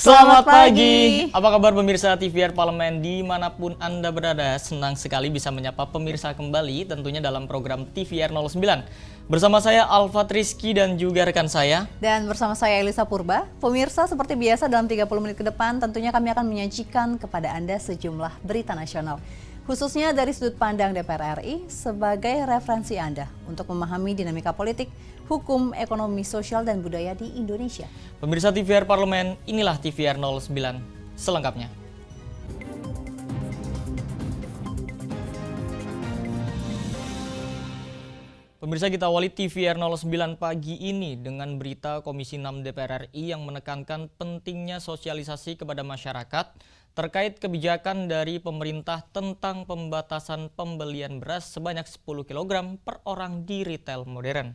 Selamat pagi. Apa kabar pemirsa TVR Parlemen dimanapun Anda berada? Senang sekali bisa menyapa pemirsa kembali tentunya dalam program TVR 09. Bersama saya Alfat Rizky dan juga rekan saya. Dan bersama saya Elisa Purba. Pemirsa, seperti biasa dalam 30 menit ke depan tentunya kami akan menyajikan kepada Anda sejumlah berita nasional. Khususnya dari sudut pandang DPR RI sebagai referensi Anda untuk memahami dinamika politik, hukum, ekonomi, sosial, dan budaya di Indonesia. Pemirsa TVR Parlemen, inilah TVR 09 selengkapnya. Pemirsa, kita awali TVR 09 pagi ini dengan berita Komisi 6 DPR RI yang menekankan pentingnya sosialisasi kepada masyarakat terkait kebijakan dari pemerintah tentang pembatasan pembelian beras sebanyak 10 kg per orang di retail modern.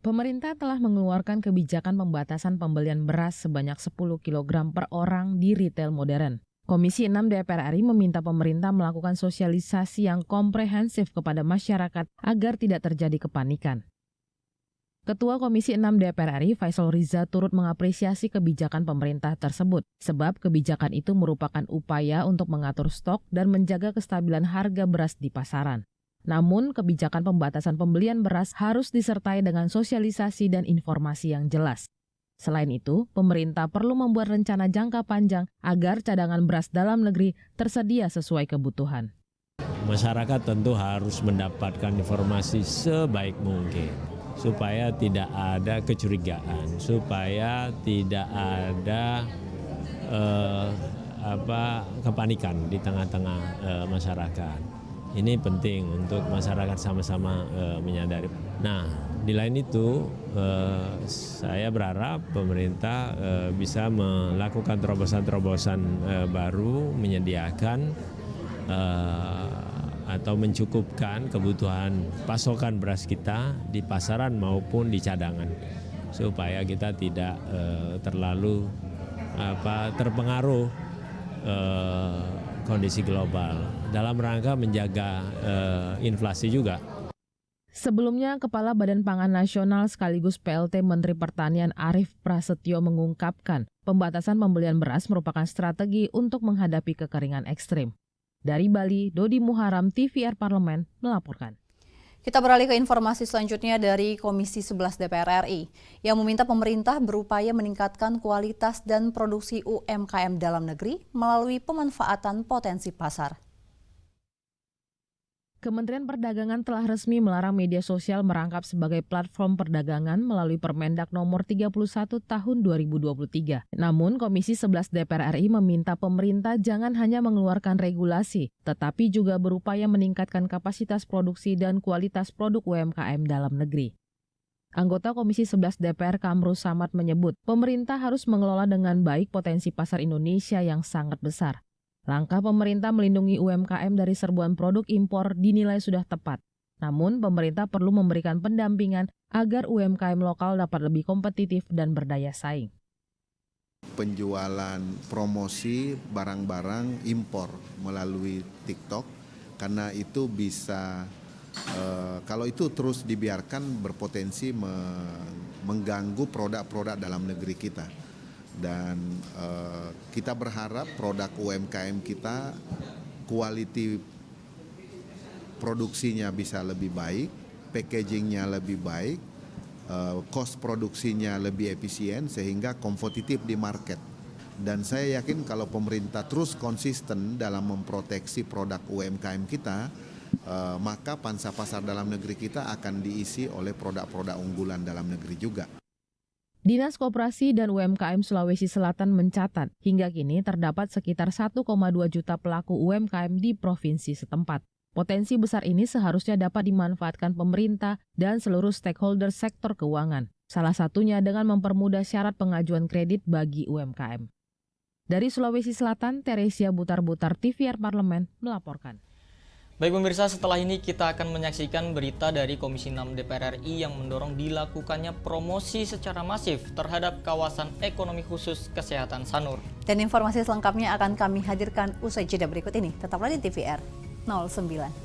Pemerintah telah mengeluarkan kebijakan pembatasan pembelian beras sebanyak 10 kg per orang di retail modern. Komisi 6 DPR RI meminta pemerintah melakukan sosialisasi yang komprehensif kepada masyarakat agar tidak terjadi kepanikan. Ketua Komisi 6 DPR RI Faisal Riza turut mengapresiasi kebijakan pemerintah tersebut, sebab kebijakan itu merupakan upaya untuk mengatur stok dan menjaga kestabilan harga beras di pasaran. Namun, kebijakan pembatasan pembelian beras harus disertai dengan sosialisasi dan informasi yang jelas. Selain itu, pemerintah perlu membuat rencana jangka panjang agar cadangan beras dalam negeri tersedia sesuai kebutuhan. Masyarakat tentu harus mendapatkan informasi sebaik mungkin supaya tidak ada kecurigaan, supaya tidak ada kepanikan di tengah-tengah masyarakat. Ini penting untuk masyarakat sama-sama menyadari. Nah, di lain itu saya berharap pemerintah bisa melakukan terobosan-terobosan baru, menyediakan atau mencukupkan kebutuhan pasokan beras kita di pasaran maupun di cadangan, supaya kita tidak terlalu terpengaruh kondisi global dalam rangka menjaga inflasi juga. Sebelumnya, Kepala Badan Pangan Nasional sekaligus PLT Menteri Pertanian Arief Prasetyo mengungkapkan pembatasan pembelian beras merupakan strategi untuk menghadapi kekeringan ekstrim. Dari Bali, Dodi Muharam, TVR Parlemen melaporkan. Kita beralih ke informasi selanjutnya dari Komisi 11 DPR RI yang meminta pemerintah berupaya meningkatkan kualitas dan produksi UMKM dalam negeri melalui pemanfaatan potensi pasar. Kementerian Perdagangan telah resmi melarang media sosial merangkap sebagai platform perdagangan melalui Permendak Nomor 31 Tahun 2023. Namun, Komisi 11 DPR RI meminta pemerintah jangan hanya mengeluarkan regulasi, tetapi juga berupaya meningkatkan kapasitas produksi dan kualitas produk UMKM dalam negeri. Anggota Komisi 11 DPR Kamrus Samad menyebut, pemerintah harus mengelola dengan baik potensi pasar Indonesia yang sangat besar. Langkah pemerintah melindungi UMKM dari serbuan produk impor dinilai sudah tepat. Namun, pemerintah perlu memberikan pendampingan agar UMKM lokal dapat lebih kompetitif dan berdaya saing. Penjualan promosi barang-barang impor melalui TikTok, karena itu bisa, kalau itu terus dibiarkan berpotensi mengganggu produk-produk dalam negeri kita. Dan kita berharap produk UMKM kita quality produksinya bisa lebih baik, packagingnya lebih baik, cost produksinya lebih efisien sehingga kompetitif di market. Dan saya yakin kalau pemerintah terus konsisten dalam memproteksi produk UMKM kita, maka pangsa pasar dalam negeri kita akan diisi oleh produk-produk unggulan dalam negeri juga. Dinas Koperasi dan UMKM Sulawesi Selatan mencatat, hingga kini terdapat sekitar 1,2 juta pelaku UMKM di provinsi setempat. Potensi besar ini seharusnya dapat dimanfaatkan pemerintah dan seluruh stakeholder sektor keuangan. Salah satunya dengan mempermudah syarat pengajuan kredit bagi UMKM. Dari Sulawesi Selatan, Teresia Butar-Butar, TVR Parlemen melaporkan. Baik pemirsa, setelah ini kita akan menyaksikan berita dari Komisi 6 DPR RI yang mendorong dilakukannya promosi secara masif terhadap kawasan ekonomi khusus kesehatan Sanur. Dan informasi selengkapnya akan kami hadirkan usai jeda berikut ini. Tetaplah di TVR 09.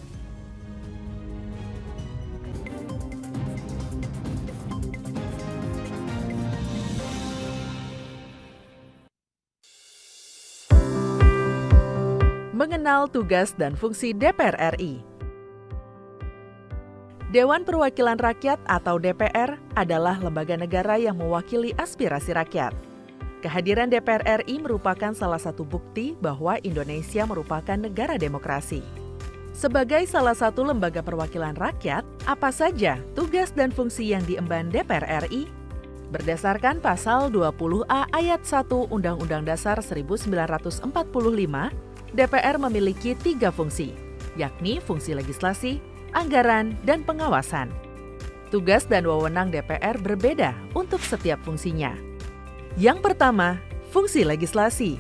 Mengenal tugas dan fungsi DPR RI. Dewan Perwakilan Rakyat atau DPR adalah lembaga negara yang mewakili aspirasi rakyat. Kehadiran DPR RI merupakan salah satu bukti bahwa Indonesia merupakan negara demokrasi. Sebagai salah satu lembaga perwakilan rakyat, apa saja tugas dan fungsi yang diemban DPR RI? Berdasarkan pasal 20A ayat 1 Undang-Undang Dasar 1945, DPR memiliki 3 fungsi, yakni fungsi legislasi, anggaran, dan pengawasan. Tugas dan wewenang DPR berbeda untuk setiap fungsinya. Yang pertama, fungsi legislasi.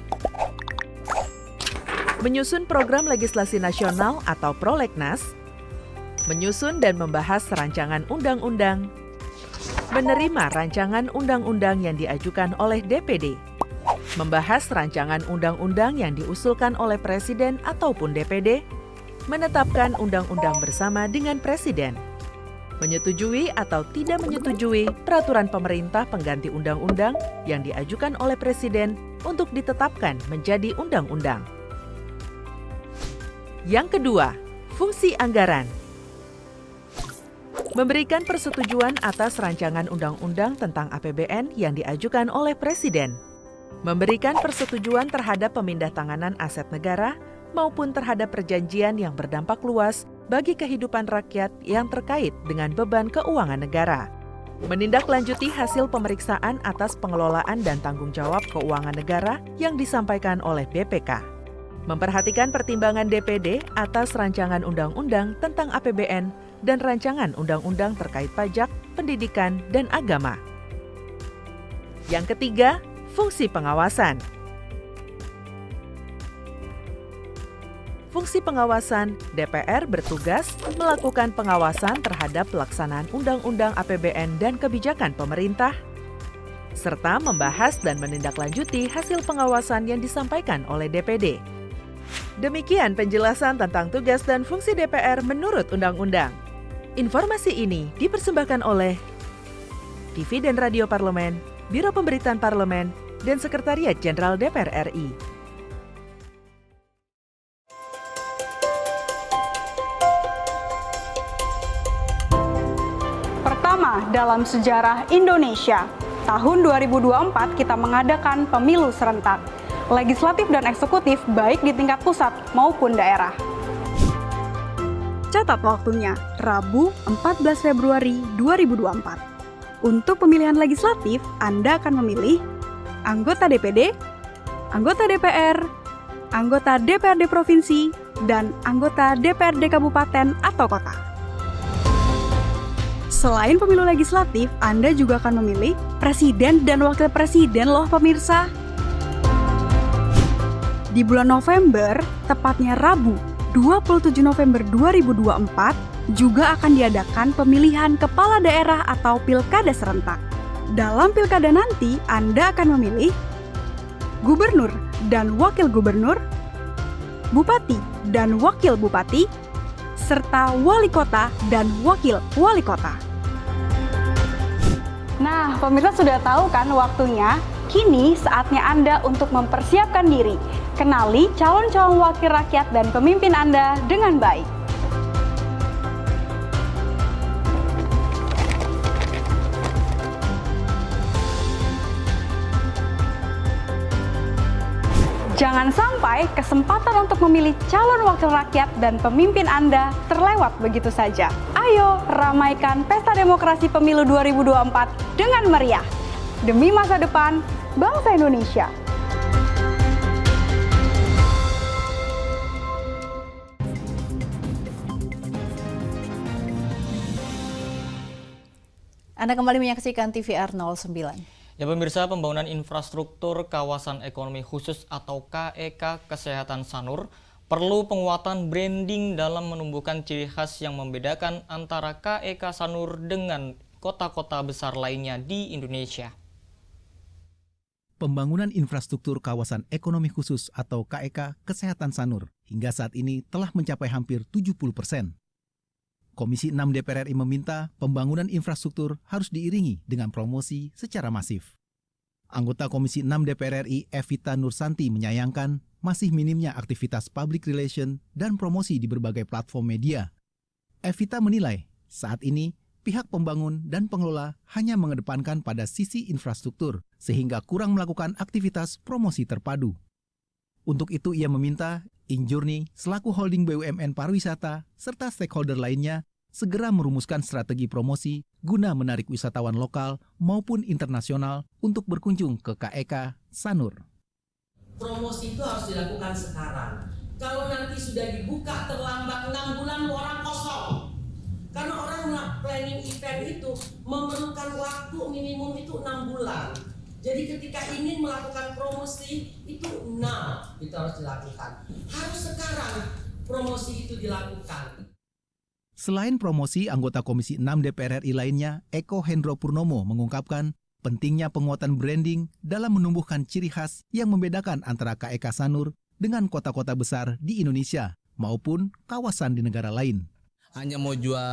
Menyusun program legislasi nasional atau prolegnas, menyusun dan membahas rancangan undang-undang, menerima rancangan undang-undang yang diajukan oleh DPD, membahas rancangan undang-undang yang diusulkan oleh Presiden ataupun DPD, menetapkan undang-undang bersama dengan Presiden, menyetujui atau tidak menyetujui peraturan pemerintah pengganti undang-undang yang diajukan oleh Presiden untuk ditetapkan menjadi undang-undang. Yang kedua, fungsi anggaran. Memberikan persetujuan atas rancangan undang-undang tentang APBN yang diajukan oleh Presiden. Memberikan persetujuan terhadap pemindahtanganan aset negara maupun terhadap perjanjian yang berdampak luas bagi kehidupan rakyat yang terkait dengan beban keuangan negara. Menindaklanjuti hasil pemeriksaan atas pengelolaan dan tanggung jawab keuangan negara yang disampaikan oleh BPK. Memperhatikan pertimbangan DPD atas rancangan undang-undang tentang APBN dan rancangan undang-undang terkait pajak, pendidikan, dan agama. Yang ketiga, fungsi pengawasan. Fungsi pengawasan, DPR bertugas melakukan pengawasan terhadap pelaksanaan Undang-Undang APBN dan kebijakan pemerintah, serta membahas dan menindaklanjuti hasil pengawasan yang disampaikan oleh DPD. Demikian penjelasan tentang tugas dan fungsi DPR menurut Undang-Undang. Informasi ini dipersembahkan oleh TV dan Radio Parlemen, Biro Pemberitaan Parlemen, dan Sekretariat Jenderal DPR RI. Pertama dalam sejarah Indonesia, tahun 2024 kita mengadakan pemilu serentak, legislatif dan eksekutif baik di tingkat pusat maupun daerah. Catat waktunya, Rabu 14 Februari 2024. Untuk pemilihan legislatif, Anda akan memilih anggota DPD, anggota DPR, anggota DPRD Provinsi, dan anggota DPRD Kabupaten atau Kota. Selain pemilu legislatif, Anda juga akan memilih presiden dan wakil presiden loh pemirsa. Di bulan November, tepatnya Rabu 27 November 2024, juga akan diadakan pemilihan kepala daerah atau pilkada serentak. Dalam pilkada nanti, Anda akan memilih gubernur dan wakil gubernur, bupati dan wakil bupati, serta wali kota dan wakil wali kota. Nah, pemirsa sudah tahu kan waktunya? Kini saatnya Anda untuk mempersiapkan diri. Kenali calon-calon wakil rakyat dan pemimpin Anda dengan baik. Jangan sampai kesempatan untuk memilih calon wakil rakyat dan pemimpin Anda terlewat begitu saja. Ayo ramaikan Pesta Demokrasi Pemilu 2024 dengan meriah. Demi masa depan bangsa Indonesia. Anda kembali menyaksikan TVR 09. Ya pemirsa, pembangunan infrastruktur kawasan ekonomi khusus atau KEK Kesehatan Sanur perlu penguatan branding dalam menumbuhkan ciri khas yang membedakan antara KEK Sanur dengan kota-kota besar lainnya di Indonesia. Pembangunan infrastruktur kawasan ekonomi khusus atau KEK Kesehatan Sanur hingga saat ini telah mencapai hampir 70%. Komisi 6 DPR RI meminta pembangunan infrastruktur harus diiringi dengan promosi secara masif. Anggota Komisi 6 DPR RI Evita Nursanti menyayangkan masih minimnya aktivitas public relation dan promosi di berbagai platform media. Evita menilai, saat ini pihak pembangun dan pengelola hanya mengedepankan pada sisi infrastruktur, sehingga kurang melakukan aktivitas promosi terpadu. Untuk itu ia meminta Injourney selaku holding BUMN pariwisata serta stakeholder lainnya segera merumuskan strategi promosi guna menarik wisatawan lokal maupun internasional untuk berkunjung ke KEK Sanur. Promosi itu harus dilakukan sekarang. Kalau nanti sudah dibuka terlambat 6 bulan orang kosong. Karena orang planning event itu memerlukan waktu minimum itu 6 bulan. Jadi ketika ingin melakukan promosi itu itu harus dilakukan. Harus sekarang promosi itu dilakukan. Selain promosi, anggota Komisi 6 DPR RI lainnya, Eko Hendro Purnomo, mengungkapkan pentingnya penguatan branding dalam menumbuhkan ciri khas yang membedakan antara KEK Sanur dengan kota-kota besar di Indonesia maupun kawasan di negara lain. Hanya mau jual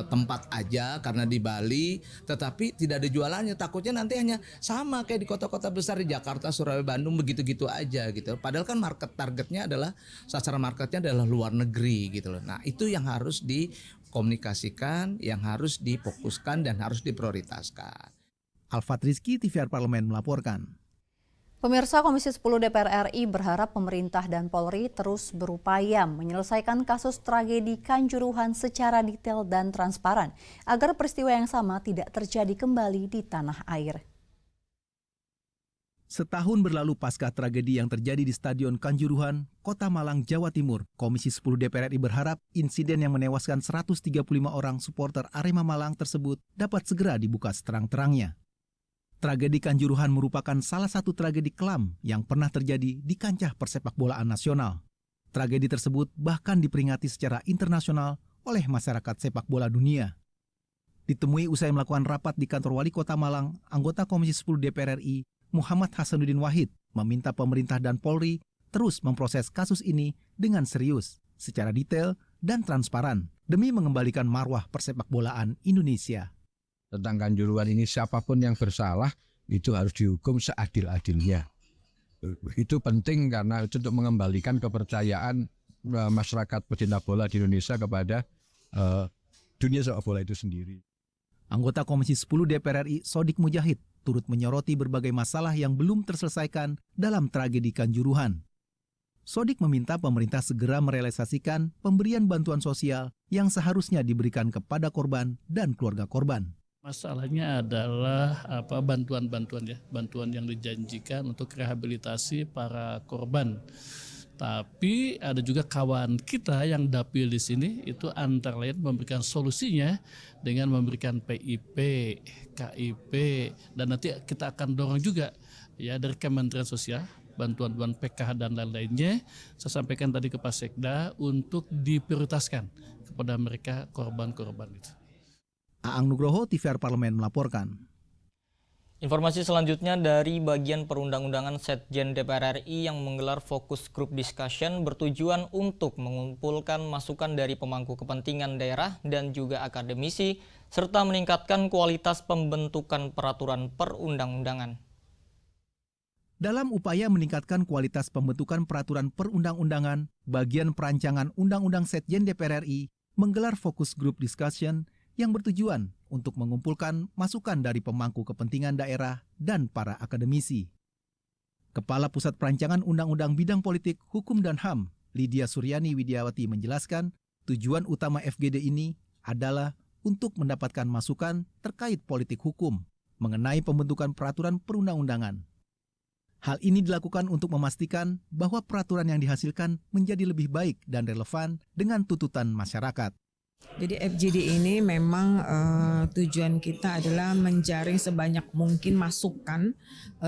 tempat aja karena di Bali, tetapi tidak ada jualannya. Takutnya nanti hanya sama kayak di kota-kota besar di Jakarta, Surabaya, Bandung, begitu-gitu aja gitu. Padahal kan market targetnya adalah, sasaran marketnya adalah luar negeri gitu loh. Nah itu yang harus dikomunikasikan, yang harus difokuskan dan harus diprioritaskan. Alfat Rizky, TVR Parlemen melaporkan. Pemirsa, Komisi 10 DPR RI berharap pemerintah dan Polri terus berupaya menyelesaikan kasus tragedi Kanjuruhan secara detail dan transparan agar peristiwa yang sama tidak terjadi kembali di tanah air. Setahun berlalu pasca tragedi yang terjadi di Stadion Kanjuruhan, Kota Malang, Jawa Timur, Komisi 10 DPR RI berharap insiden yang menewaskan 135 orang supporter Arema Malang tersebut dapat segera dibuka seterang-terangnya. Tragedi Kanjuruhan merupakan salah satu tragedi kelam yang pernah terjadi di kancah persepakbolaan nasional. Tragedi tersebut bahkan diperingati secara internasional oleh masyarakat sepak bola dunia. Ditemui usai melakukan rapat di kantor Wali Kota Malang, anggota Komisi 10 DPR RI, Muhammad Hasanuddin Wahid, meminta pemerintah dan Polri terus memproses kasus ini dengan serius, secara detail dan transparan, demi mengembalikan marwah persepakbolaan Indonesia. Tentang Kanjuruhan ini, siapapun yang bersalah itu harus dihukum seadil-adilnya. Itu penting karena itu untuk mengembalikan kepercayaan masyarakat pecinta bola di Indonesia kepada dunia sepak bola itu sendiri. Anggota Komisi 10 DPR RI Sodik Mujahid turut menyoroti berbagai masalah yang belum terselesaikan dalam tragedi Kanjuruhan. Sodik meminta pemerintah segera merealisasikan pemberian bantuan sosial yang seharusnya diberikan kepada korban dan keluarga korban. Masalahnya adalah bantuan yang dijanjikan untuk rehabilitasi para korban. Tapi ada juga kawan kita yang dapil di sini itu antara lain memberikan solusinya dengan memberikan PIP, KIP, dan nanti kita akan dorong juga ya dari Kementerian Sosial, bantuan PKH dan lain-lainnya. Saya sampaikan tadi ke Pak Sekda untuk diprioritaskan kepada mereka korban-korban itu. Aang Nugroho, TVR Parlemen melaporkan. Informasi selanjutnya dari bagian perundang-undangan Setjen DPR RI yang menggelar fokus group discussion bertujuan untuk mengumpulkan masukan dari pemangku kepentingan daerah dan juga akademisi serta meningkatkan kualitas pembentukan peraturan perundang-undangan. Dalam upaya meningkatkan kualitas pembentukan peraturan perundang-undangan, bagian perancangan Undang-Undang Setjen DPR RI menggelar fokus group discussion yang bertujuan untuk mengumpulkan masukan dari pemangku kepentingan daerah dan para akademisi. Kepala Pusat Perancangan Undang-Undang Bidang Politik, Hukum dan HAM, Lydia Suryani Widiawati menjelaskan, tujuan utama FGD ini adalah untuk mendapatkan masukan terkait politik hukum mengenai pembentukan peraturan perundang-undangan. Hal ini dilakukan untuk memastikan bahwa peraturan yang dihasilkan menjadi lebih baik dan relevan dengan tuntutan masyarakat. Jadi FGD ini memang tujuan kita adalah menjaring sebanyak mungkin masukan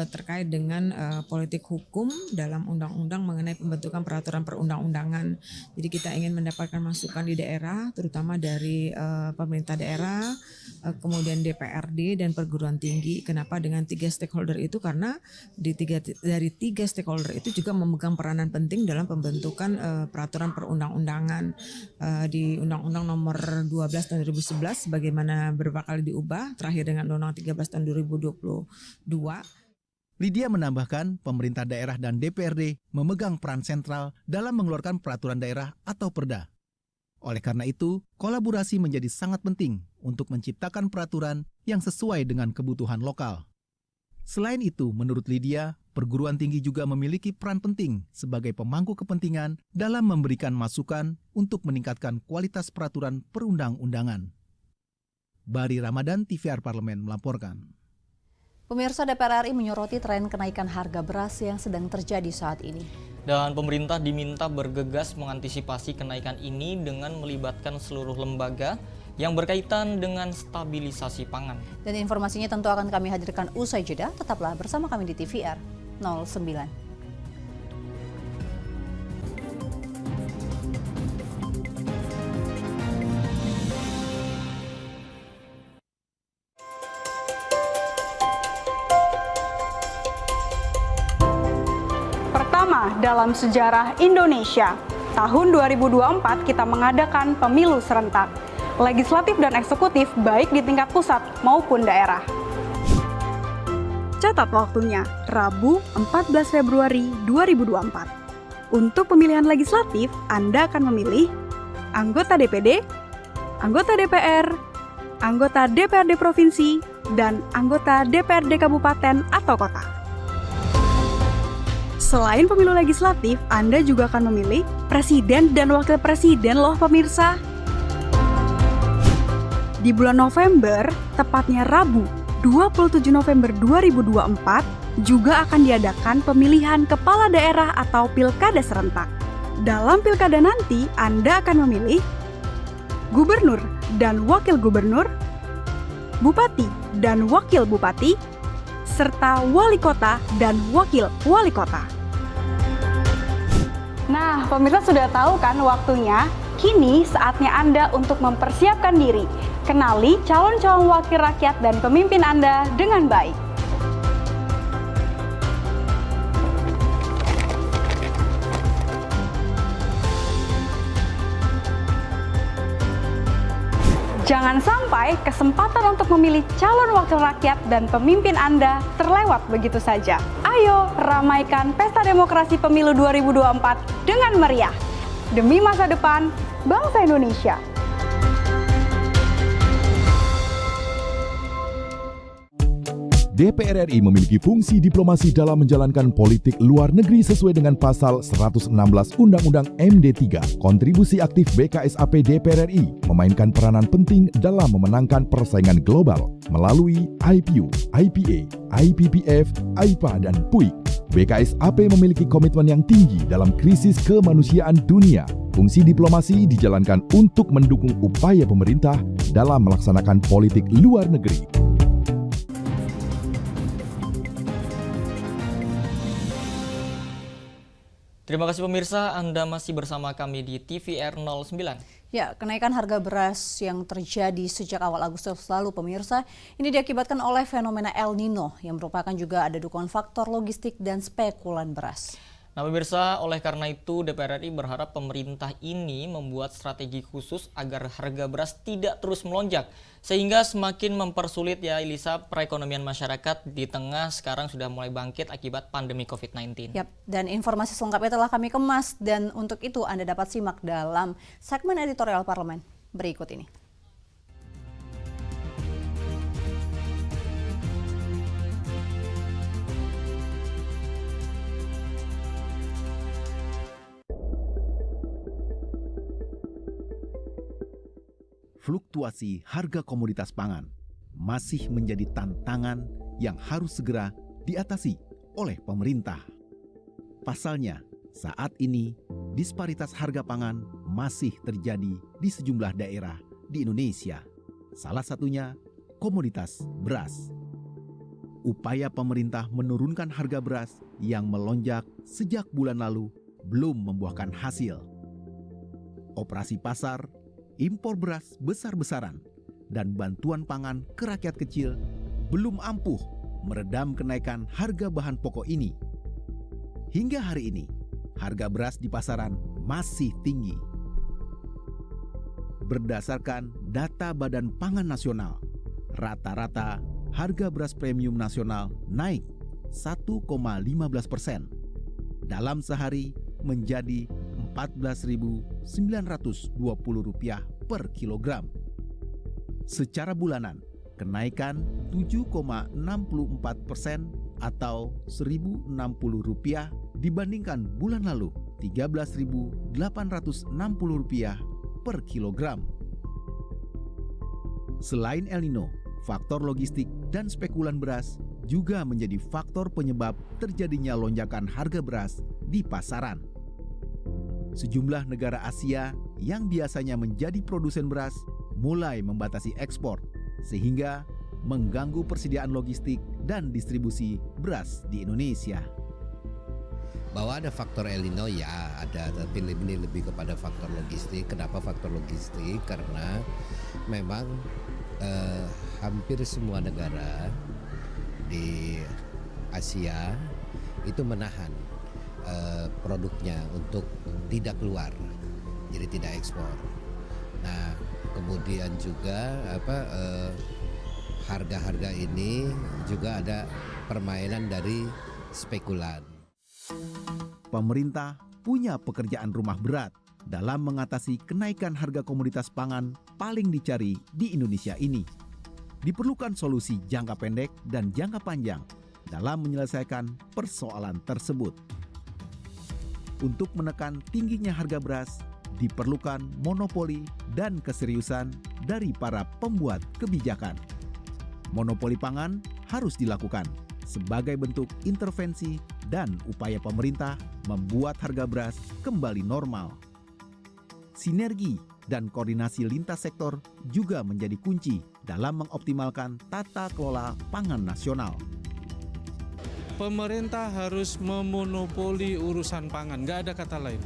terkait dengan politik hukum dalam undang-undang mengenai pembentukan peraturan perundang-undangan. Jadi kita ingin mendapatkan masukan di daerah, terutama dari pemerintah daerah, kemudian DPRD dan perguruan tinggi. Kenapa dengan 3 stakeholder itu? Karena dari 3 stakeholder itu juga memegang peranan penting dalam pembentukan peraturan perundang-undangan di Undang-Undang Nomor 12 tahun 2011 bagaimana beberapa kali diubah, terakhir dengan Undang-Undang 13 tahun 2022. Lydia menambahkan pemerintah daerah dan DPRD memegang peran sentral dalam mengeluarkan peraturan daerah atau perda. Oleh karena itu, kolaborasi menjadi sangat penting untuk menciptakan peraturan yang sesuai dengan kebutuhan lokal. Selain itu, menurut Lydia, perguruan tinggi juga memiliki peran penting sebagai pemangku kepentingan dalam memberikan masukan untuk meningkatkan kualitas peraturan perundang-undangan. Bari Ramadan, TVR Parlemen melaporkan. Pemirsa, DPR RI menyoroti tren kenaikan harga beras yang sedang terjadi saat ini. Dan pemerintah diminta bergegas mengantisipasi kenaikan ini dengan melibatkan seluruh lembaga yang berkaitan dengan stabilisasi pangan. Dan informasinya tentu akan kami hadirkan usai jeda. Tetaplah bersama kami di TVR 09. Pertama dalam sejarah Indonesia, tahun 2024 kita mengadakan pemilu serentak, legislatif dan eksekutif baik di tingkat pusat maupun daerah. Catat waktunya, Rabu 14 Februari 2024. Untuk pemilihan legislatif, Anda akan memilih anggota DPD, anggota DPR, anggota DPRD Provinsi, dan anggota DPRD Kabupaten atau Kota. Selain pemilu legislatif, Anda juga akan memilih presiden dan wakil presiden loh pemirsa. Di bulan November, tepatnya Rabu 27 November 2024, juga akan diadakan pemilihan kepala daerah atau pilkada serentak. Dalam pilkada nanti, Anda akan memilih gubernur dan wakil gubernur, bupati dan wakil bupati, serta wali kota dan wakil wali kota. Nah, pemirsa sudah tahu kan waktunya? Kini saatnya Anda untuk mempersiapkan diri. Kenali calon-calon wakil rakyat dan pemimpin Anda dengan baik. Jangan sampai kesempatan untuk memilih calon wakil rakyat dan pemimpin Anda terlewat begitu saja. Ayo ramaikan pesta demokrasi pemilu 2024 dengan meriah. Demi masa depan bangsa Indonesia. DPR RI memiliki fungsi diplomasi dalam menjalankan politik luar negeri sesuai dengan pasal 116 Undang-Undang MD3. Kontribusi aktif BKSAP DPR RI memainkan peranan penting dalam memenangkan persaingan global melalui IPU, IPA, IPPF, IPA, dan PUIK. BKSAP memiliki komitmen yang tinggi dalam krisis kemanusiaan dunia. Fungsi diplomasi dijalankan untuk mendukung upaya pemerintah dalam melaksanakan politik luar negeri. Terima kasih pemirsa, Anda masih bersama kami di TVR 09. Ya, kenaikan harga beras yang terjadi sejak awal Agustus lalu pemirsa, ini diakibatkan oleh fenomena El Nino yang merupakan juga ada dukungan faktor logistik dan spekulan beras. Nah pemirsa, oleh karena itu DPR RI berharap pemerintah ini membuat strategi khusus agar harga beras tidak terus melonjak. Sehingga semakin mempersulit ya Elisa perekonomian masyarakat di tengah sekarang sudah mulai bangkit akibat pandemi COVID-19. Yap, dan informasi selengkapnya telah kami kemas dan untuk itu Anda dapat simak dalam segmen editorial Parlemen berikut ini. Fluktuasi harga komoditas pangan masih menjadi tantangan yang harus segera diatasi oleh pemerintah. Pasalnya, saat ini disparitas harga pangan masih terjadi di sejumlah daerah di Indonesia. Salah satunya komoditas beras. Upaya pemerintah menurunkan harga beras yang melonjak sejak bulan lalu belum membuahkan hasil. Operasi pasar, impor beras besar-besaran, dan bantuan pangan ke rakyat kecil belum ampuh meredam kenaikan harga bahan pokok ini. Hingga hari ini, harga beras di pasaran masih tinggi. Berdasarkan data Badan Pangan Nasional, rata-rata harga beras premium nasional naik 1,15%. Dalam sehari menjadi Rp14.920 per kilogram. Secara bulanan, kenaikan 7,64% atau Rp1.060 dibandingkan bulan lalu Rp13.860 per kilogram. Selain El Nino, faktor logistik dan spekulan beras juga menjadi faktor penyebab terjadinya lonjakan harga beras di pasaran. Sejumlah negara Asia yang biasanya menjadi produsen beras mulai membatasi ekspor, sehingga mengganggu persediaan logistik dan distribusi beras di Indonesia. Bahwa ada faktor El Nino ya ada, tapi ini lebih kepada faktor logistik. Kenapa faktor logistik? Karena memang hampir semua negara di Asia itu menahan produknya untuk tidak keluar, jadi tidak ekspor. Nah, kemudian juga harga-harga ini juga ada permainan dari spekulan. Pemerintah punya pekerjaan rumah berat dalam mengatasi kenaikan harga komoditas pangan paling dicari di Indonesia ini. Diperlukan solusi jangka pendek dan jangka panjang dalam menyelesaikan persoalan tersebut. Untuk menekan tingginya harga beras, diperlukan monopoli dan keseriusan dari para pembuat kebijakan. Monopoli pangan harus dilakukan sebagai bentuk intervensi dan upaya pemerintah membuat harga beras kembali normal. Sinergi dan koordinasi lintas sektor juga menjadi kunci dalam mengoptimalkan tata kelola pangan nasional. Pemerintah harus memonopoli urusan pangan, nggak ada kata lain.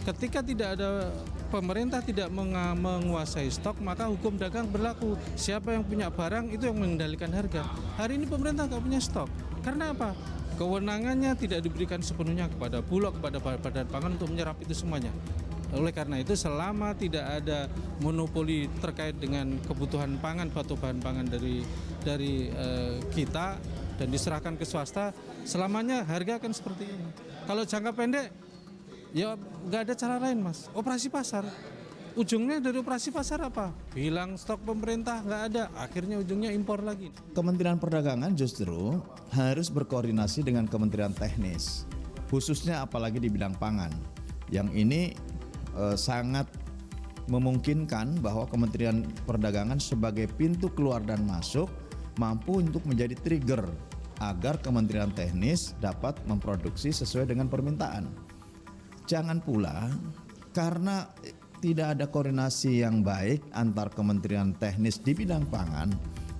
Ketika tidak ada pemerintah tidak menguasai stok, maka hukum dagang berlaku. Siapa yang punya barang itu yang mengendalikan harga. Hari ini pemerintah nggak punya stok. Karena apa? Kewenangannya tidak diberikan sepenuhnya kepada Bulog, kepada Badan Pangan untuk menyerap itu semuanya. Oleh karena itu, selama tidak ada monopoli terkait dengan kebutuhan pangan atau bahan pangan dari kita dan diserahkan ke swasta, selamanya harga akan seperti ini. Kalau jangka pendek, ya nggak ada cara lain, Mas. Operasi pasar. Ujungnya dari operasi pasar apa? Bilang stok pemerintah nggak ada, akhirnya ujungnya impor lagi. Kementerian Perdagangan justru harus berkoordinasi dengan Kementerian Teknis, khususnya apalagi di bidang pangan. Yang ini sangat memungkinkan bahwa Kementerian Perdagangan sebagai pintu keluar dan masuk mampu untuk menjadi trigger agar Kementerian Teknis dapat memproduksi sesuai dengan permintaan. Jangan pula karena tidak ada koordinasi yang baik antar Kementerian Teknis di bidang pangan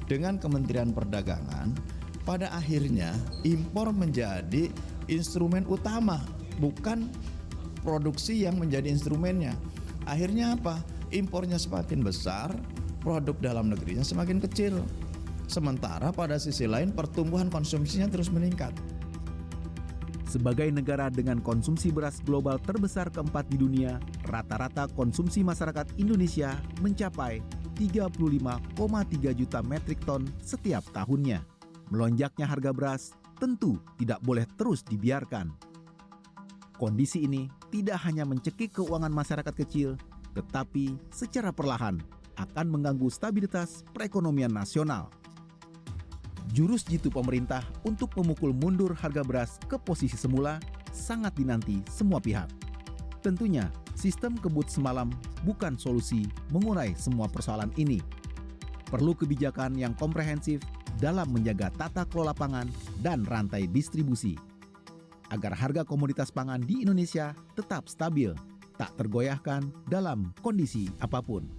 dengan Kementerian Perdagangan, pada akhirnya impor menjadi instrumen utama, bukan produksi yang menjadi instrumennya. Akhirnya apa? Impornya semakin besar, produk dalam negerinya semakin kecil. Sementara pada sisi lain pertumbuhan konsumsinya terus meningkat. Sebagai negara dengan konsumsi beras global terbesar keempat di dunia, rata-rata konsumsi masyarakat Indonesia mencapai 35,3 juta metrik ton setiap tahunnya. Melonjaknya harga beras tentu tidak boleh terus dibiarkan. Kondisi ini tidak hanya mencekik keuangan masyarakat kecil, tetapi secara perlahan akan mengganggu stabilitas perekonomian nasional. Jurus jitu pemerintah untuk memukul mundur harga beras ke posisi semula sangat dinanti semua pihak. Tentunya, sistem kebut semalam bukan solusi mengurai semua persoalan ini. Perlu kebijakan yang komprehensif dalam menjaga tata kelola pangan dan rantai distribusi, agar harga komoditas pangan di Indonesia tetap stabil, tak tergoyahkan dalam kondisi apapun.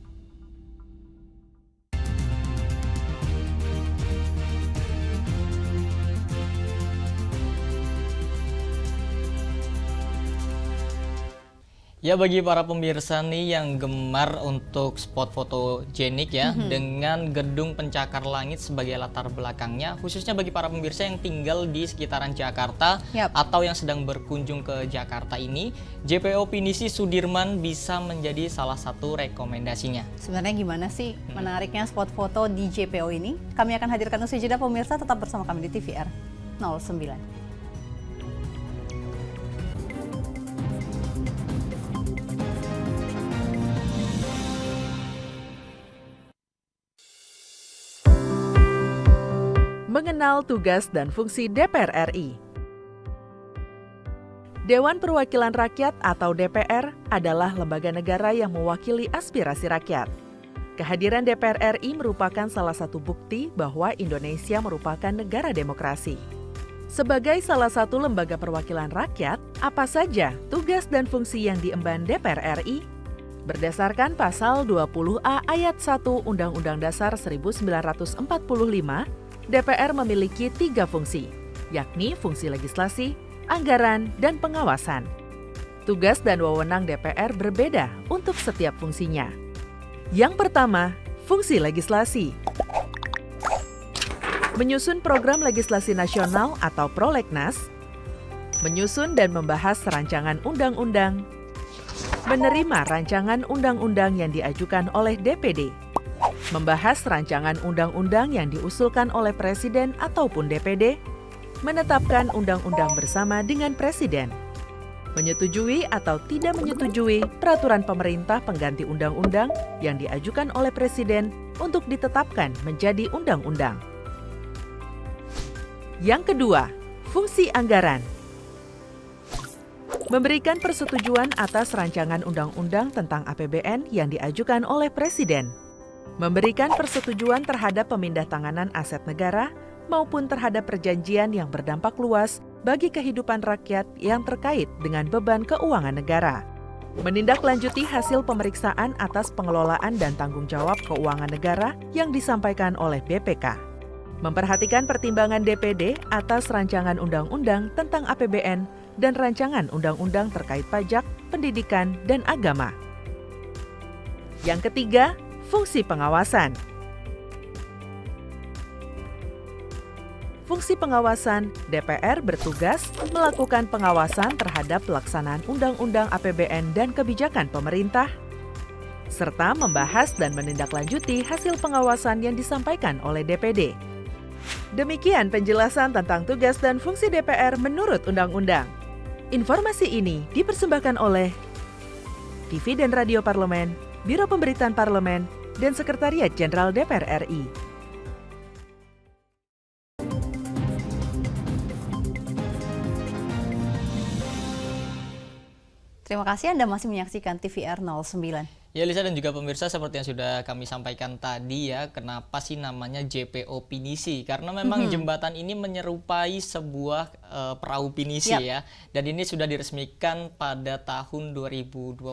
Ya, bagi para pemirsa nih yang gemar untuk spot fotogenik ya, dengan gedung pencakar langit sebagai latar belakangnya, khususnya bagi para pemirsa yang tinggal di sekitaran Jakarta atau yang sedang berkunjung ke Jakarta ini, JPO Pinisi Sudirman bisa menjadi salah satu rekomendasinya. Sebenarnya gimana sih menariknya spot foto di JPO ini? Kami akan hadirkan usai jeda, pemirsa tetap bersama kami di TVR. 09. Mengenal tugas dan fungsi DPR RI. Dewan Perwakilan Rakyat atau DPR adalah lembaga negara yang mewakili aspirasi rakyat. Kehadiran DPR RI merupakan salah satu bukti bahwa Indonesia merupakan negara demokrasi. Sebagai salah satu lembaga perwakilan rakyat, apa saja tugas dan fungsi yang diemban DPR RI? Berdasarkan pasal 20A ayat 1 Undang-Undang Dasar 1945, DPR memiliki 3 fungsi, yakni fungsi legislasi, anggaran, dan pengawasan. Tugas dan wewenang DPR berbeda untuk setiap fungsinya. Yang pertama, fungsi legislasi. Menyusun program legislasi nasional atau prolegnas, menyusun dan membahas rancangan undang-undang, menerima rancangan undang-undang yang diajukan oleh DPD, membahas rancangan undang-undang yang diusulkan oleh Presiden ataupun DPD, menetapkan undang-undang bersama dengan Presiden, menyetujui atau tidak menyetujui peraturan pemerintah pengganti undang-undang yang diajukan oleh Presiden untuk ditetapkan menjadi undang-undang. Yang kedua, fungsi anggaran. Memberikan persetujuan atas rancangan undang-undang tentang APBN yang diajukan oleh Presiden. Memberikan persetujuan terhadap pemindahtanganan aset negara maupun terhadap perjanjian yang berdampak luas bagi kehidupan rakyat yang terkait dengan beban keuangan negara. Menindaklanjuti hasil pemeriksaan atas pengelolaan dan tanggung jawab keuangan negara yang disampaikan oleh BPK. Memperhatikan pertimbangan DPD atas rancangan undang-undang tentang APBN dan rancangan undang-undang terkait pajak, pendidikan, dan agama. Yang ketiga, fungsi pengawasan. Fungsi pengawasan, DPR bertugas melakukan pengawasan terhadap pelaksanaan Undang-Undang APBN dan kebijakan pemerintah, serta membahas dan menindaklanjuti hasil pengawasan yang disampaikan oleh DPD. Demikian penjelasan tentang tugas dan fungsi DPR menurut Undang-Undang. Informasi ini dipersembahkan oleh TV dan Radio Parlemen, Biro Pemberitaan Parlemen, dan Sekretariat Jenderal DPR RI. Terima kasih Anda masih menyaksikan TVR 09. Ya Lisa dan juga pemirsa, seperti yang sudah kami sampaikan tadi ya, kenapa sih namanya JPO Pinisi? Karena memang jembatan ini menyerupai sebuah perahu pinisi ya. Dan ini sudah diresmikan pada tahun 2022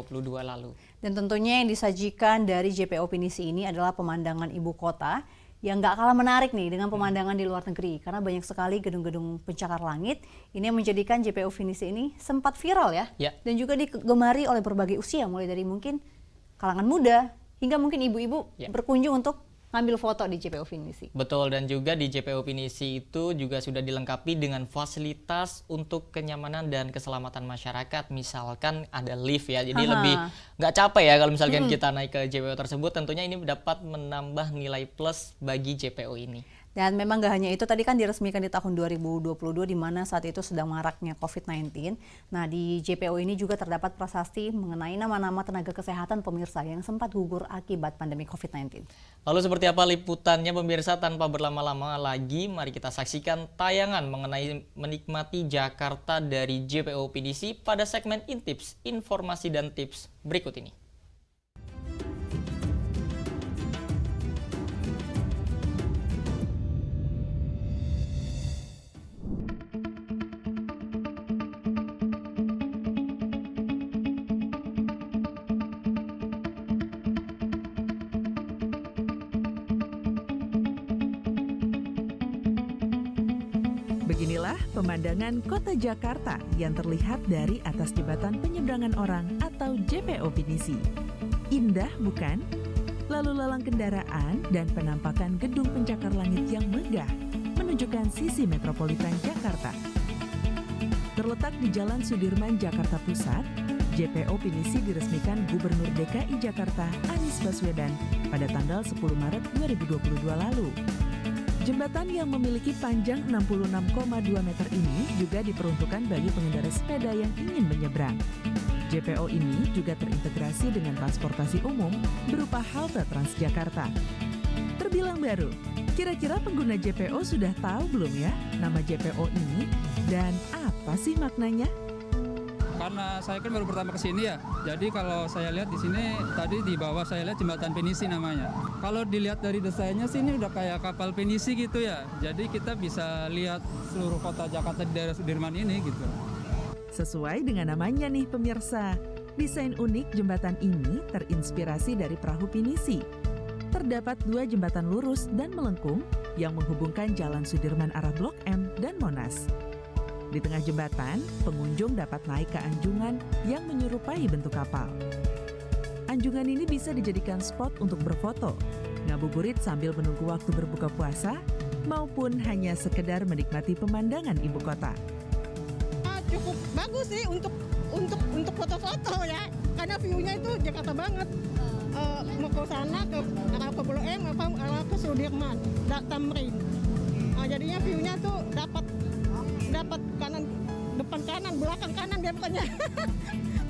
lalu. Dan tentunya yang disajikan dari JPO Pinisi ini adalah pemandangan ibu kota yang nggak kalah menarik nih dengan pemandangan di luar negeri. Karena banyak sekali gedung-gedung pencakar langit. Ini yang menjadikan JPO Pinisi ini sempat viral ya. Dan juga digemari oleh berbagai usia, mulai dari mungkin kalangan muda hingga mungkin ibu-ibu berkunjung untuk ngambil foto di JPO Pinisi. Betul, dan juga di JPO Pinisi itu juga sudah dilengkapi dengan fasilitas untuk kenyamanan dan keselamatan masyarakat. Misalkan ada lift ya, jadi lebih nggak capek ya kalau misalkan kita naik ke JPO tersebut. Tentunya ini dapat menambah nilai plus bagi JPO ini. Dan memang gak hanya itu, tadi kan diresmikan di tahun 2022 di mana saat itu sedang maraknya COVID-19. Nah di JPO ini juga terdapat prasasti mengenai nama-nama tenaga kesehatan pemirsa yang sempat gugur akibat pandemi COVID-19. Lalu seperti apa liputannya pemirsa? Tanpa berlama-lama lagi, mari kita saksikan tayangan mengenai menikmati Jakarta dari JPO Pinisi pada segmen Intips, informasi dan tips berikut ini. Beginilah pemandangan kota Jakarta yang terlihat dari atas jembatan penyeberangan orang atau JPO Pinisi. Indah bukan? Lalu lalang kendaraan dan penampakan gedung pencakar langit yang megah menunjukkan sisi metropolitan Jakarta. Terletak di Jalan Sudirman, Jakarta Pusat, JPO Pinisi diresmikan Gubernur DKI Jakarta Anies Baswedan pada tanggal 10 Maret 2022 lalu. Jembatan yang memiliki panjang 66,2 meter ini juga diperuntukkan bagi pengendara sepeda yang ingin menyeberang. JPO ini juga terintegrasi dengan transportasi umum berupa halte Transjakarta. Terbilang baru, kira-kira pengguna JPO sudah tahu belum ya nama JPO ini dan apa sih maknanya? Karena saya kan baru pertama kesini ya, jadi kalau saya lihat di sini tadi di bawah saya lihat jembatan pinisi namanya. Kalau dilihat dari desainnya sih ini udah kayak kapal pinisi gitu ya, jadi kita bisa lihat seluruh kota Jakarta di daerah Sudirman ini gitu. Sesuai dengan namanya nih pemirsa, desain unik jembatan ini terinspirasi dari perahu pinisi. Terdapat 2 jembatan lurus dan melengkung yang menghubungkan Jalan Sudirman arah Blok M dan Monas. Di tengah jembatan, pengunjung dapat naik ke anjungan yang menyerupai bentuk kapal. Anjungan ini bisa dijadikan spot untuk berfoto, ngabuburit sambil menunggu waktu berbuka puasa, maupun hanya sekedar menikmati pemandangan ibu kota. Cukup bagus sih untuk foto-foto ya, karena view-nya itu Jakarta banget. Mau ke sana ke arah Blok M apa arah ke Sudirman, Tamrin. Jadinya view-nya tuh dapat kanan, depan kanan, belakang kanan dia pokoknya.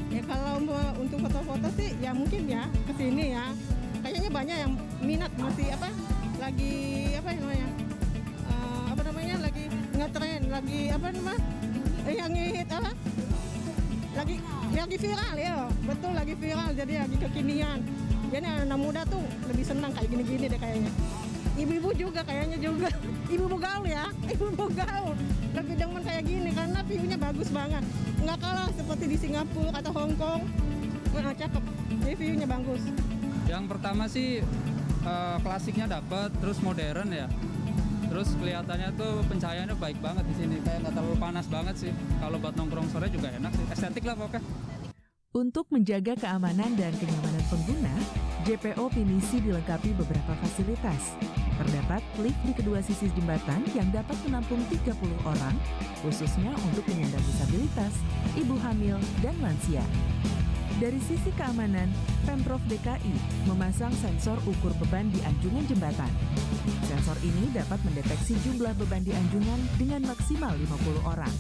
Ya kalau untuk foto-foto sih ya mungkin ya ke sini ya. Kayaknya banyak yang minat masih lagi lagi ngetren, lagi yang hit lagi viral ya. Betul lagi viral, jadi lagi kekinian. Jadi anak muda tuh lebih senang kayak gini-gini deh kayaknya. Ibu-ibu juga kayaknya juga. Ibu-ibu gaul ya, ibu-ibu gaul. Lebih demen kayak gini karena view-nya bagus banget. Nggak kalah seperti di Singapura atau Hong Kong. Cakep, jadi view-nya bagus. Yang pertama sih klasiknya dapat, terus modern ya. Terus kelihatannya tuh pencahayaannya baik banget di sini, kayak nggak terlalu panas banget sih. Kalau buat nongkrong sore juga enak sih, estetik lah pokoknya. Untuk menjaga keamanan dan kenyamanan pengguna, JPO Pinisi dilengkapi beberapa fasilitas. Terdapat lift di kedua sisi jembatan yang dapat menampung 30 orang, khususnya untuk penyandang disabilitas, ibu hamil, dan lansia. Dari sisi keamanan, Pemprov DKI memasang sensor ukur beban di anjungan jembatan. Sensor ini dapat mendeteksi jumlah beban di anjungan dengan maksimal 50 orang.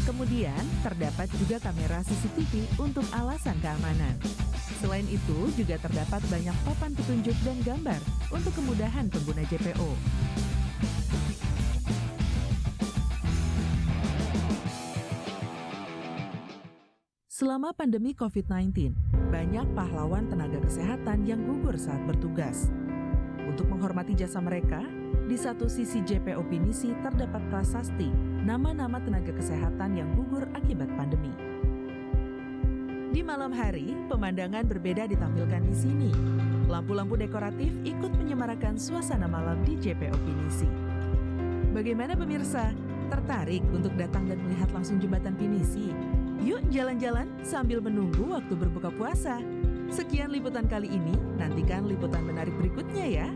Kemudian, terdapat juga kamera CCTV untuk alasan keamanan. Selain itu, juga terdapat banyak papan petunjuk dan gambar untuk kemudahan pengguna JPO. Selama pandemi COVID-19, banyak pahlawan tenaga kesehatan yang gugur saat bertugas. Untuk menghormati jasa mereka, di satu sisi JPO Pinisi terdapat prasasti nama-nama tenaga kesehatan yang gugur akibat pandemi. Di malam hari, pemandangan berbeda ditampilkan di sini. Lampu-lampu dekoratif ikut menyemarakan suasana malam di JPO Pinisi. Bagaimana pemirsa? Tertarik untuk datang dan melihat langsung jembatan Pinisi? Yuk jalan-jalan sambil menunggu waktu berbuka puasa. Sekian liputan kali ini, nantikan liputan menarik berikutnya ya.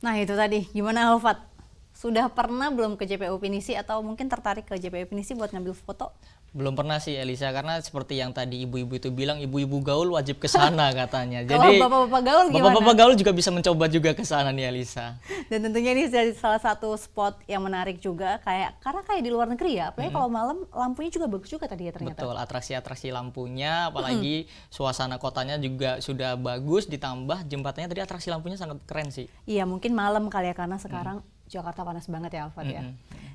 Nah itu tadi, gimana Alfat? Sudah pernah belum ke JPO Pinisi atau mungkin tertarik ke JPO Pinisi buat ngambil foto? Belum pernah sih Elisa, karena seperti yang tadi ibu-ibu itu bilang, ibu-ibu gaul wajib ke sana katanya. Jadi bapak-bapak gaul gimana? Bapak-bapak gaul juga bisa mencoba juga ke sana nih Elisa. Dan tentunya ini jadi salah satu spot yang menarik juga, karena kayak di luar negeri ya, apalagi kalau malam lampunya juga bagus juga tadi ya ternyata. Betul, atraksi-atraksi lampunya, apalagi suasana kotanya juga sudah bagus, ditambah jembatannya tadi atraksi lampunya sangat keren sih. Iya mungkin malam kali ya, karena sekarang Jakarta panas banget ya Alfat ya.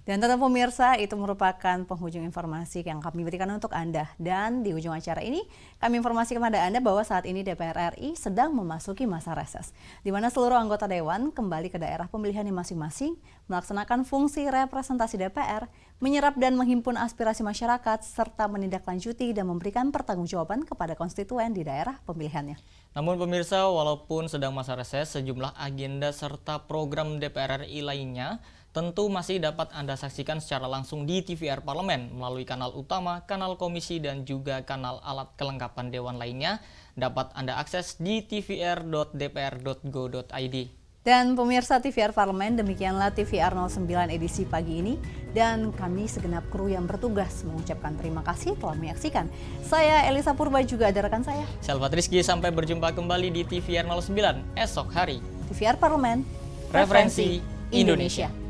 Dan tentu pemirsa, itu merupakan penghujung informasi yang kami berikan untuk Anda. Dan di ujung acara ini, kami informasikan kepada Anda bahwa saat ini DPR RI sedang memasuki masa reses, di mana seluruh anggota Dewan kembali ke daerah pemilihannya masing-masing, melaksanakan fungsi representasi DPR, menyerap dan menghimpun aspirasi masyarakat, serta menindaklanjuti dan memberikan pertanggungjawaban kepada konstituen di daerah pemilihannya. Namun pemirsa, walaupun sedang masa reses, sejumlah agenda serta program DPR RI lainnya tentu masih dapat Anda saksikan secara langsung di TVR Parlemen melalui kanal utama, kanal komisi, dan juga kanal alat kelengkapan Dewan lainnya dapat Anda akses di tvr.dpr.go.id. Dan pemirsa TVR Parlemen, demikianlah TVR 09 edisi pagi ini. Dan kami segenap kru yang bertugas mengucapkan terima kasih telah menyaksikan. Saya Elisa Purba, juga ada rekan saya Selvat Rizky. Sampai berjumpa kembali di TVR 09 esok hari. TVR Parlemen, Referensi Indonesia.